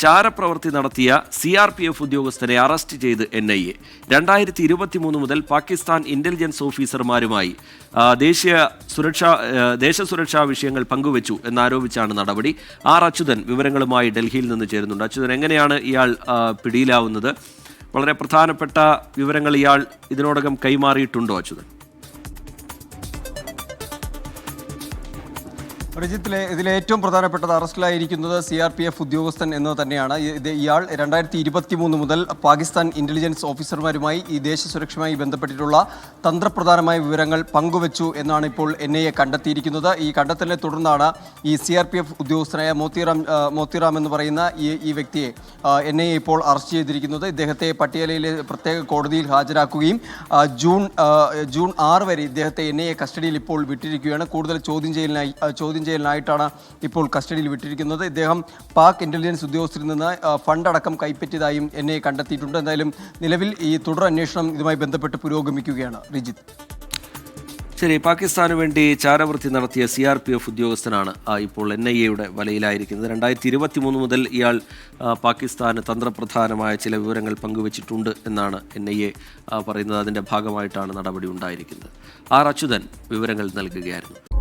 ചാരപ്രവൃത്തി നടത്തിയ CRPF ഉദ്യോഗസ്ഥരെ arrest ചെയ്ത് NIA. 2023 മുതൽ പാകിസ്ഥാൻ ഇന്റലിജൻസ് ഓഫീസർമാരുമായി ദേശസുരക്ഷാ വിഷയങ്ങൾ പങ്കുവച്ചു എന്നാരോപിച്ചാണ് നടപടി. അച്യുതൻ വിവരങ്ങളുമായി ഡൽഹിയിൽ നിന്ന് ചേരുന്നുണ്ട്. അച്യുതൻ, എങ്ങനെയാണ് ഇയാൾ പിടിയിലാവുന്നത്? വളരെ പ്രധാനപ്പെട്ട വിവരങ്ങൾ ഇയാൾ ഇതിനോടകം കൈമാറിയിട്ടുണ്ടോ അച്യുതൻ? ഇതിലെ ഏറ്റവും പ്രധാനപ്പെട്ടത് അറസ്റ്റിലായിരിക്കുന്നത് CRPF ഉദ്യോഗസ്ഥൻ എന്ന് തന്നെയാണ്. ഇയാൾ 2023 മുതൽ പാകിസ്ഥാൻ ഇന്റലിജൻസ് ഓഫീസർമാരുമായി ഈ ദേശസുരക്ഷയുമായി ബന്ധപ്പെട്ടിട്ടുള്ള തന്ത്രപ്രധാനമായ വിവരങ്ങൾ പങ്കുവച്ചു എന്നാണ് ഇപ്പോൾ NIA കണ്ടെത്തിയിരിക്കുന്നത്. ഈ കണ്ടെത്തലിനെ തുടർന്നാണ് ഈ CRPF ഉദ്യോഗസ്ഥനായ മോത്തിറാം എന്ന് പറയുന്ന ഈ വ്യക്തിയെ NIA ഇപ്പോൾ അറസ്റ്റ് ചെയ്തിരിക്കുന്നത്. ഇദ്ദേഹത്തെ പട്ടിയാലയിലെ പ്രത്യേക കോടതിയിൽ ഹാജരാക്കുകയും ജൂൺ 6 വരെ ഇദ്ദേഹത്തെ NIA കസ്റ്റഡിയിൽ ഇപ്പോൾ വിട്ടിരിക്കുകയാണ്. കൂടുതൽ ചോദ്യം ചെയ്യലിനായിട്ടാണ് ഇപ്പോൾ കസ്റ്റഡിയിൽ വിട്ടിരിക്കുന്നത്. ഇദ്ദേഹം പാക് ഇന്റലിജൻസ് ഉദ്യോഗസ്ഥരിൽ നിന്ന് ഫണ്ട് അടക്കം കൈപ്പറ്റിയതായും NIA കണ്ടെത്തിയിട്ടുണ്ട്. എന്തായാലും നിലവിൽ ഈ തുടർ അന്വേഷണം ഇതുമായി ബന്ധപ്പെട്ട് പുരോഗമിക്കുകയാണ്. റിജിത്ത്, ശരി, പാകിസ്ഥാന് വേണ്ടി ചാരവൃത്തി നടത്തിയ CRPF ഉദ്യോഗസ്ഥനാണ് ഇപ്പോൾ NIA-യുടെ വലയിലായിരിക്കുന്നത്. 2023 മുതൽ ഇയാൾ പാകിസ്ഥാന് തന്ത്രപ്രധാനമായ ചില വിവരങ്ങൾ പങ്കുവച്ചിട്ടുണ്ട് എന്നാണ് NIA പറയുന്നത്. അതിൻ്റെ ഭാഗമായിട്ടാണ് നടപടി ഉണ്ടായിരിക്കുന്നത്. അച്യുതൻ വിവരങ്ങൾ നൽകുകയായിരുന്നു.